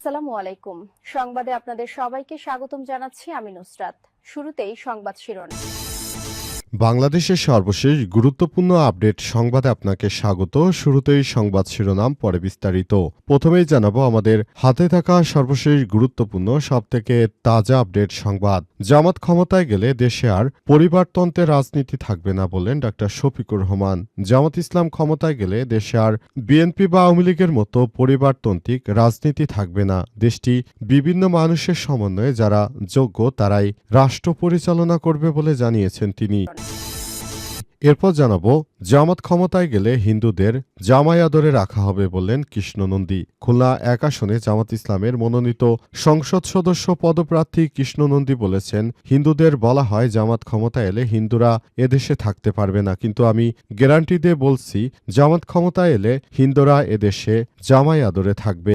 আসসালামু আলাইকুম। সংবাদে আপনাদের সবাইকে স্বাগতম জানাচ্ছি আমি নুসরাত। শুরুতেই সংবাদ শিরোনাম। বাংলাদেশের সর্বশেষ গুরুত্বপূর্ণ আপডেট সংবাদে আপনাকে স্বাগত। শুরুতেই সংবাদ শিরোনাম, পরে বিস্তারিত। প্রথমেই জানাবো আমাদের হাতে থাকা সর্বশেষ গুরুত্বপূর্ণ সবথেকে তাজা আপডেট সংবাদ। জামাত ক্ষমতায় গেলে দেশে আর পরিবারতন্ত্রের রাজনীতি থাকবে না বললেন ডাক্তার শফিকুর রহমান। জামাত ইসলাম ক্ষমতায় গেলে দেশে আর বিএনপি বা আওয়ামী লীগের মতো পরিবারতান্ত্রিক রাজনীতি থাকবে না। দেশটি বিভিন্ন মানুষের সমন্বয়ে যারা যোগ্য তারাই রাষ্ট্র পরিচালনা করবে বলে জানিয়েছেন তিনি। এরপর জানাবো জামাত ক্ষমতায় গেলে হিন্দুদের জামাই আদরে রাখা হবে বললেন কৃষ্ণ নন্দী। খুলনা ১ আসনে জামাত ইসলামের মনোনীত সংসদ সদস্য পদপ্রার্থী কৃষ্ণ নন্দী বলেছেন, হিন্দুদের বলা হয় জামাত ক্ষমতা এলে হিন্দুরা এদেশে থাকতে পারবে না, কিন্তু আমি গ্যারান্টি দিয়ে বলছি জামাত ক্ষমতায় এলে হিন্দুরা এদেশে জামাই আদরে থাকবে।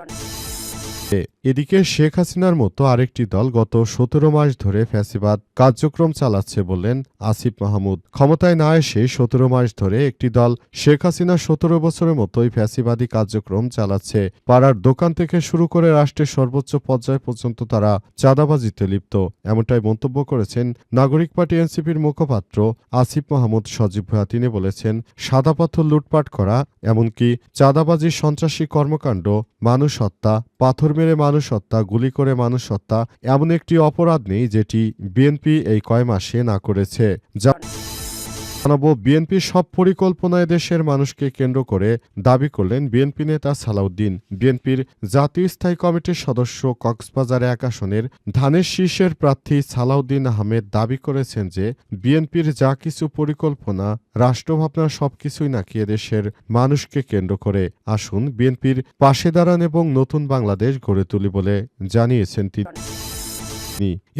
এদিকে শেখ হাসিনার মতো আরেকটি দল গত ১৭ মাস ধরে ফ্যাসিবাদ কার্যক্রম চালাচ্ছে বললেন আসিফ মাহমুদ। ক্ষমতায় না এসে ১৭ মাস ধরে একটি দল শেখ হাসিনা ১৭ বছরের মতোই ফ্যাসিবাদী কার্যক্রম চালাচ্ছে। পাড়ার দোকান থেকে শুরু করে রাষ্ট্রের সর্বোচ্চ পর্যায় পর্যন্ত তারা চাঁদাবাজিতে লিপ্ত, এমনটাই মন্তব্য করেছেন নাগরিক পার্টি এনসিপির মুখপাত্র আসিফ মাহমুদ সজীব ভূঁইয়া। তিনি বলেছেন, সাদা পাথর লুটপাট করা, এমনকি চাঁদাবাজি, সন্ত্রাসী কর্মকাণ্ড, মানুষ হত্যা, পাথর মেরে মানুষ হত্যা, গুলি করে মানুষ হত্যা এমন একটি অপরাধ নেই যেটি বিএনপি এই কয় মাসে না করেছে। জানাবো বিএনপির সব পরিকল্পনায় দেশের মানুষকে কেন্দ্র করে দাবি করলেন বিএনপি নেতা সালাউদ্দিন। বিএনপির জাতীয় স্থায়ী কমিটির সদস্য কক্সবাজার ১ আসনের ধানের শীষের প্রার্থী সালাউদ্দিন আহমেদ দাবি করেছেন যে বিএনপির যা কিছু পরিকল্পনা, রাষ্ট্রভাবনা সবকিছুই নাকি এদেশের মানুষকে কেন্দ্র করে। আসুন বিএনপির পাশে দাঁড়ান এবং নতুন বাংলাদেশ গড়ে তুলি বলে জানিয়েছেন তিনি।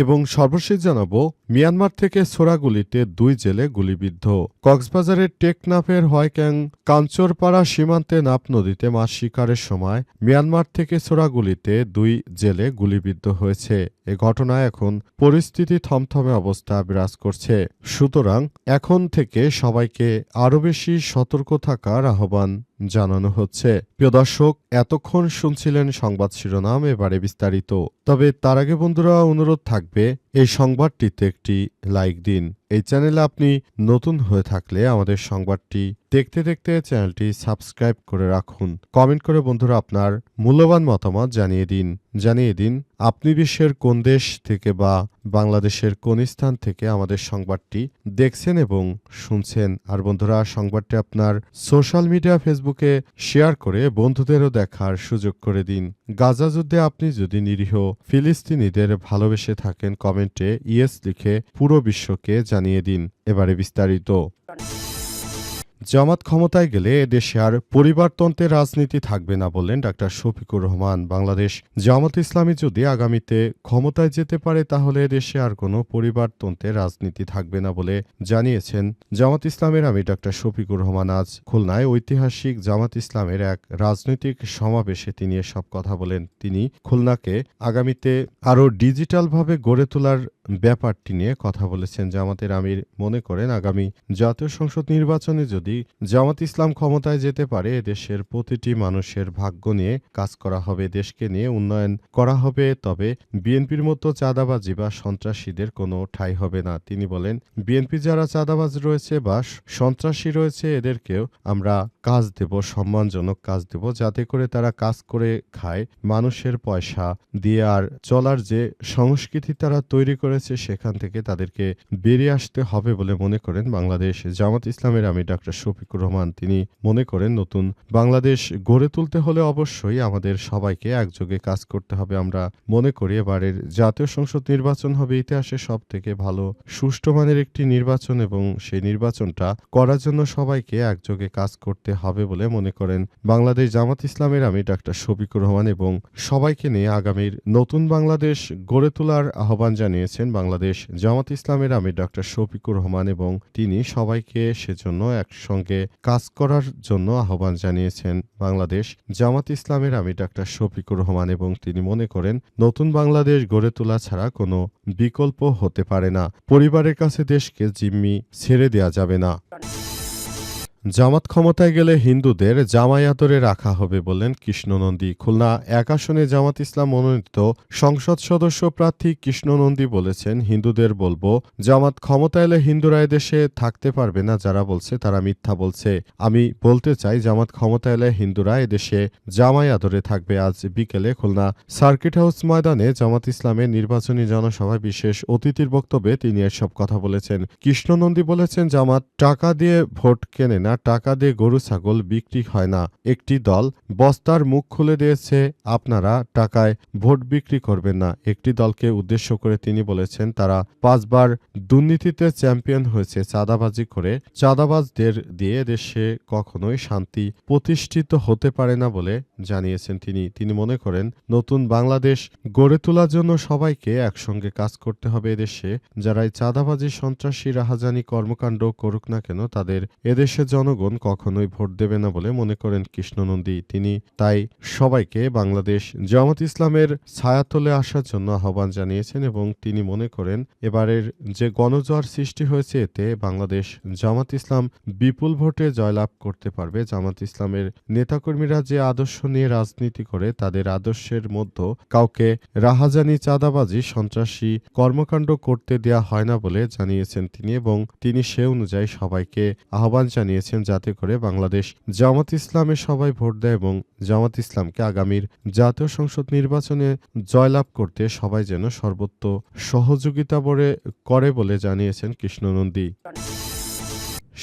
এবং সর্বশেষ জানাবো মিয়ানমার থেকে ছোড়া গুলিতে ২ জেলে গুলিবিদ্ধ। কক্সবাজারের টেকনাফের হোয়াইক্যাং কাঞ্চরপাড়া সীমান্তে নাপ নদীতে মাছ শিকারের সময় মিয়ানমার থেকে ছোড়া গুলিতে ২ জেলে গুলিবিদ্ধ হয়েছে। এ ঘটনায় এখন পরিস্থিতি থমথমে অবস্থা বিরাজ করছে। সুতরাং এখন থেকে সবাইকে আরও বেশি সতর্ক থাকার আহ্বান জানানো হচ্ছে। প্রিয় দর্শক, এতক্ষণ শুনছিলেন সংবাদ শিরোনাম, এবারে বিস্তারিত। তবে তার আগে বন্ধুরা অনুরোধ থাকবে এই সংবাদটিতে একটি লাইক দিন। এই চ্যানেলে আপনি নতুন হয়ে থাকলে আমাদের সংবাদটি দেখতে দেখতে চ্যানেলটি সাবস্ক্রাইব করে রাখুন। কমেন্ট করে বন্ধুরা আপনার মূল্যবান মতামত জানিয়ে দিন আপনি বিশ্বের কোন দেশ থেকে বা বাংলাদেশের কোন স্থান থেকে আমাদের সংবাদটি দেখছেন এবং শুনছেন। আর বন্ধুরা, সংবাদটি আপনার সোশ্যাল মিডিয়া ফেসবুকে শেয়ার করে বন্ধুদেরও দেখার সুযোগ করে দিন। গাজা যুদ্ধে আপনি যদি নিরীহ ফিলিস্তিনিদের ভালোবেসে থাকেন, কমেন্টে ইয়েস লিখে পুরো বিশ্বকে জানিয়ে দিন। এবারে বিস্তারিত। জামাত ক্ষমতায় গেলে এদেশে আর পরিবারতন্ত্রের রাজনীতি থাকবে না বললেন ডাক্তার শফিকুর রহমান। বাংলাদেশ জামাত ইসলামী যদি আগামীতে ক্ষমতায় যেতে পারে তাহলে এদেশে আর কোনো পরিবারতন্ত্রের রাজনীতি থাকবে না বলে জানিয়েছেন জামাত ইসলামের আমির ডাক্তার শফিকুর রহমান। আজ খুলনায় ঐতিহাসিক জামাত ইসলামের এক রাজনৈতিক সমাবেশে তিনি এসব কথা বলেন। তিনি খুলনাকে আগামীতে আরও ডিজিটালভাবে গড়ে তোলার ব্যাপারটি নিয়ে কথা বলেছেন। জামাতের আমির মনে করেন, আগামী জাতীয় সংসদ নির্বাচনে যদি জামাত ইসলাম ক্ষমতায় যেতে পারে এদেশের প্রতিটি মানুষের ভাগ্য নিয়ে কাজ করা হবে, দেশকে নিয়ে উন্নয়ন করা হবে, তবে বিএনপির মতো চাঁদাবাজি বা সন্ত্রাসীদের কোনো ঠাঁই হবে না। তিনি বলেন, বিএনপি যারা চাঁদাবাজ রয়েছে বা সন্ত্রাসী রয়েছে এদেরকেও আমরা কাজ দেব, সম্মানজনক কাজ দেব, যাতে করে তারা কাজ করে খায়, মানুষের পয়সা দিয়ে। আর চলার যে সংস্কৃতি তারা তৈরি করেছে সেখান থেকে তাদেরকে বেরিয়ে আসতে হবে বলে মনে করেন বাংলাদেশ জামাত ইসলামের আমির ডাক্তার শফিকুর রহমান। তিনি মনে করেন, নতুন বাংলাদেশ গড়ে তুলতে হলে অবশ্যই আমাদের সবাইকে একযোগে কাজ করতে হবে। আমরা মনে করি এবারের জাতীয় সংসদ নির্বাচন হবে ইতিহাসে সব থেকে ভালো সুষ্ঠু মানের একটি নির্বাচন এবং সেই নির্বাচনটা করার জন্য সবাইকে একযোগে কাজ করতে হবে বলে মনে করেন বাংলাদেশ জামাত ইসলামের আমির ডাক্তার শফিকুর রহমান এবং সবাইকে নিয়ে আগামীর নতুন বাংলাদেশ গড়ে তোলার আহ্বান জানিয়েছেন বাংলাদেশ জামাত ইসলামের আমির ডাক্তার শফিকুর রহমান এবং তিনি সবাইকে সেজন্য একসঙ্গে কাজ করার জন্য আহ্বান জানিয়েছেন বাংলাদেশ জামাত ইসলামের আমির ডাক্তার শফিকুর রহমান এবং তিনি মনে করেন নতুন বাংলাদেশ গড়ে তোলা ছাড়া কোনো বিকল্প হতে পারে না। পরিবারের কাছে দেশকে জিম্মি ছেড়ে দেয়া যাবে না। জামাত ক্ষমতায় গেলে হিন্দুদের জামাই আদরে রাখা হবে বললেন কৃষ্ণনন্দী। খুলনা ১ আসনে জামাত ইসলাম মনোনীত সংসদ সদস্য প্রার্থী কৃষ্ণনন্দী বলেছেন, হিন্দুদের বলবো, জামাত ক্ষমতা এলে হিন্দুরা এদেশে থাকতে পারবে না। যারা বলছে তারা মিথ্যা বলছে। আমি বলতে চাই, জামাত ক্ষমতা এলে হিন্দুরা এদেশে জামাই আদরে থাকবে। আজ বিকেলে খুলনা সার্কিট হাউস ময়দানে জামাত ইসলামের নির্বাচনী জনসভায় বিশেষ অতিথির বক্তব্যে তিনি এসব কথা বলেছেন। কৃষ্ণনন্দী বলেছেন, জামাত টাকা দিয়ে ভোট কেনে না, টাকা দিয়ে গরু ছাগল বিক্রি হয় না। একটি দল বস্তার মুখ খুলে দিয়েছে, আপনারা টাকায় ভোট বিক্রি করবেন না। একটি দলকে উদ্দেশ্য করে তিনি বলেছেন, তারা ৫ বার দুর্নীতিতে চ্যাম্পিয়ন হয়েছে, চাঁদাবাজি করে। চাঁদাবাজদের দিয়ে দেশে কখনোই শান্তি প্রতিষ্ঠিত হতে পারে না বলে জানিয়েছেন তিনি মনে করেন, নতুন বাংলাদেশ গড়ে তোলার জন্য সবাইকে একসঙ্গে কাজ করতে হবে। এদেশে যারাই চাঁদাবাজি, সন্ত্রাসী, রাহাজানি কর্মকাণ্ড করুক না কেন, তাদের এদেশে জনগণ কখনোই ভোট দেবে না বলে মনে করেন কৃষ্ণনন্দী। তিনি তাই সবাইকে বাংলাদেশ জামাত ইসলামের ছায়াতলে আসার জন্য আহ্বান জানিয়েছেন এবং তিনি মনে করেন, এবারের যে গণজোয়ার সৃষ্টি হয়েছে এতে বাংলাদেশ জামাত ইসলাম বিপুল ভোটে জয়লাভ করতে পারবে। জামাত ইসলামের নেতাকর্মীরা যে আদর্শ নিয়ে রাজনীতি করে, তাদের আদর্শের মধ্যে কাউকে রাহাজানি, চাঁদাবাজি, সন্ত্রাসী কর্মকাণ্ড করতে দেয়া হয় না বলে জানিয়েছেন তিনি এবং তিনি সে অনুযায়ী সবাইকে আহ্বান জানিয়েছেন যাতে করে বাংলাদেশ জামাত ইসলামে সবাই ভোট দেয় এবং জামাত ইসলামকে আগামীর জাতীয় সংসদ নির্বাচনে জয়লাভ করতে সবাই যেন সর্বোচ্চ সহযোগিতা করে বলে জানিয়েছেন কৃষ্ণনন্দী।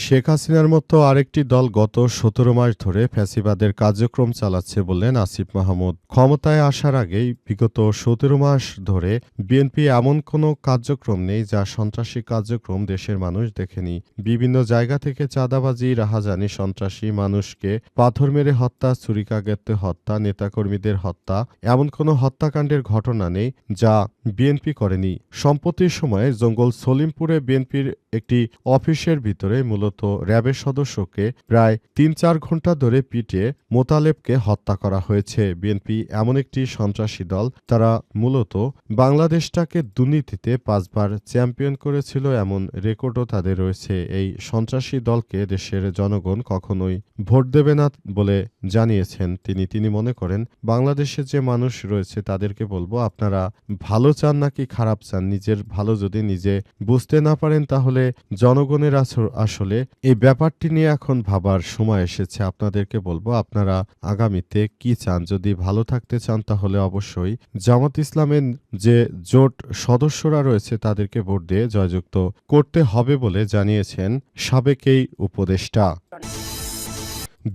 শেখ হাসিনার মতো আরেকটি দল গত ১৭ মাস ধরে ফ্যাসিবাদের কার্যক্রম চালাচ্ছে বললেন আসিফ মাহমুদ। ক্ষমতায় আসার আগেই বিগত ১৭ মাস ধরে বিএনপি এমন কোনো কার্যক্রম নেই যা সন্ত্রাসী কার্যক্রম দেশের মানুষ দেখেনি। বিভিন্ন জায়গা থেকে চাঁদাবাজি, রাহাজানি, সন্ত্রাসী, মানুষকে পাথর মেরে হত্যা, ছুরিকাঘাতে হত্যা, নেতাকর্মীদের হত্যা, এমন কোনো হত্যাকাণ্ডের ঘটনা নেই যা বিএনপি করেনি। সম্প্রতির সময়ে জঙ্গল সলিমপুরে বিএনপির একটি অফিসের ভিতরে মূলত র্যাবের সদস্যকে প্রায় ৩-৪ ঘণ্টা ধরে পিটিয়ে মোতালেবকে হত্যা করা হয়েছে। বিএনপি এমন একটি সন্ত্রাসী দল, তারা মূলত বাংলাদেশটাকে দুর্নীতিতে ৫ বার চ্যাম্পিয়ন করেছিল, এমন রেকর্ডও তাদের রয়েছে। এই সন্ত্রাসী দলকে দেশের জনগণ কখনোই ভোট দেবে না বলে জানিয়েছেন তিনি মনে করেন, বাংলাদেশে যে মানুষ রয়েছে তাদেরকে বলবো, আপনারা ভালো চান নাকি খারাপ চান? নিজের ভালো যদি নিজে বুঝতে না পারেন, তাহলে জনগণের আসলে এই ব্যাপারটি নিয়ে এখন ভাবার সময় এসেছে। আপনাদেরকে বলবো, আপনারা আগামীতে কি চান? যদি ভালো থাকতে চান তাহলে অবশ্যই জামাত ইসলামের যে জোট সদস্যরা রয়েছে তাদেরকে ভোট দিয়ে জয়যুক্ত করতে হবে বলে জানিয়েছেন সাবেক এই উপদেষ্টা।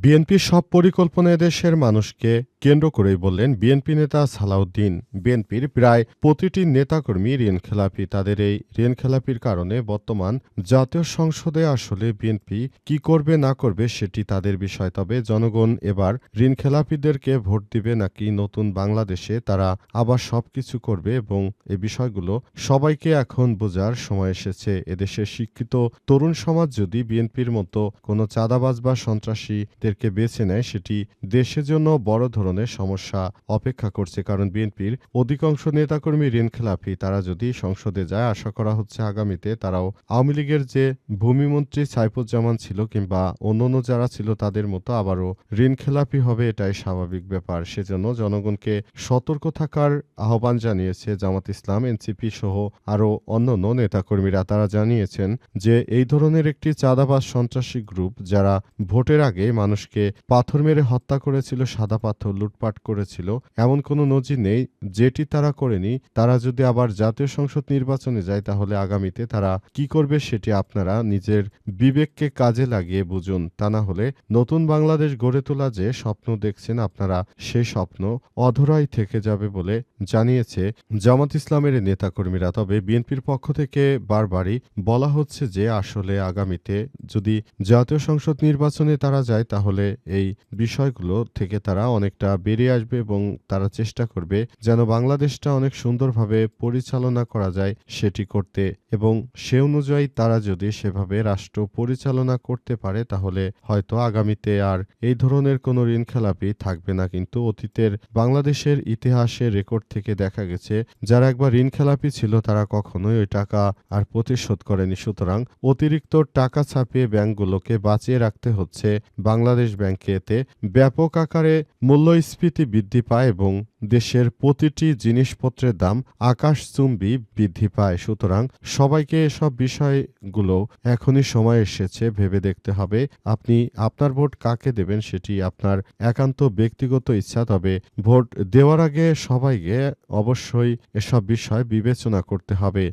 বিএনপির সব পরিকল্পনা দেশের মানুষকে কেন্দ্র করেই বললেন বিএনপি নেতা সালাউদ্দিন। বিএনপির প্রায় প্রতিটি নেতাকর্মী ঋণখেলাপি। তাদের এই ঋণখেলাপির কারণে বর্তমান জাতীয় সংসদে আসলে বিএনপি কি করবে না করবে সেটি তাদের বিষয়। তবে জনগণ এবার ঋণখেলাপিদেরকে ভোট দিবে নাকি নতুন বাংলাদেশে তারা আবার সবকিছু করবে এবং এই বিষয়গুলো সবাইকে এখন বোঝার সময় এসেছে। এদেশের শিক্ষিত তরুণ সমাজ যদি বিএনপির মতো কোনো চাঁদাবাজ বা সন্ত্রাসীদেরকে বেছে নেয়, সেটি দেশের জন্য বড় ধরনের সমস্যা অপেক্ষা করছে। কারণ বিএনপির অধিকাংশ নেতাকর্মী ঋণখেলাপি। তারা যদি সংসদে যায়, আশা করা হচ্ছে আগামীতে তারাও আওয়ামী লীগের যে ভূমিমন্ত্রী সাইফুজ্জামান ছিল কিংবা অন্যান্য যারা ছিল তাদের মতো আবারও ঋণখেলাপি হবে, এটাই স্বাভাবিক ব্যাপার। সেজন্য জনগণকে সতর্ক থাকার আহ্বান জানিয়েছে জামাত ইসলাম, এনসিপি সহ আরও অন্যান্য নেতাকর্মীরা। তারা জানিয়েছেন যে এই ধরনের একটি চাঁদাবাজ সন্ত্রাসী গ্রুপ যারা ভোটের আগে মানুষকে পাথর মেরে হত্যা করেছিল, সাদা পাথর লুটপাট করেছিল, এমন কোনো নজির নেই যেটি তারা করেনি। তারা যদি আবার জাতীয় সংসদ নির্বাচনে যায় তাহলে আগামীতে তারা কি করবে সেটি আপনারা নিজের বিবেককে কাজে লাগিয়ে বুঝুন। তা না হলে নতুন বাংলাদেশ গড়ে তোলা যে স্বপ্ন দেখছেন আপনারা, সেই স্বপ্ন অধরাই থেকে যাবে বলে জানিয়েছে জামাত ইসলামের নেতাকর্মীরা। তবে বিএনপির পক্ষ থেকে বারবারই বলা হচ্ছে যে আসলে আগামীতে যদি জাতীয় সংসদ নির্বাচনে তারা যায় তাহলে এই বিষয়গুলো থেকে তারা অনেকটা সেটা বেরিয়ে আসবে এবং তারা চেষ্টা করবে যেন বাংলাদেশটা অনেক সুন্দরভাবে পরিচালনা করা যায় সেটি করতে, এবং সে অনুযায়ী তারা যদি সেভাবে রাষ্ট্র পরিচালনা করতে পারে তাহলে হয়তো আগামীতে আর এই ধরনের কোনো ঋণখেলাপি থাকবে না। কিন্তু অতীতের বাংলাদেশের ইতিহাসের রেকর্ড থেকে দেখা গেছে যারা একবার ঋণখেলাপি ছিল তারা কখনোই ওই টাকা আর পরিশোধ করেনি। সুতরাং অতিরিক্ত টাকা ছাপিয়ে ব্যাংকগুলোকে বাঁচিয়ে রাখতে হচ্ছে বাংলাদেশ ব্যাংকে। এতে ব্যাপক আকারে মূল্যস্ফীতি বৃদ্ধি পায় এবং দেশের প্রতিটি জিনিসপত্রের দাম আকাশচুম্বী বৃদ্ধি পায়। সুতরাং সবাইকে এসব বিষয়গুলো এখনই সময় এসেছে ভেবে দেখতে হবে। আপনি আপনার ভোট কাকে দেবেন সেটি আপনার একান্ত ব্যক্তিগত ইচ্ছা, তবে ভোট দেওয়ার আগে সবাইকে অবশ্যই এসব বিষয় বিবেচনা করতে হবে।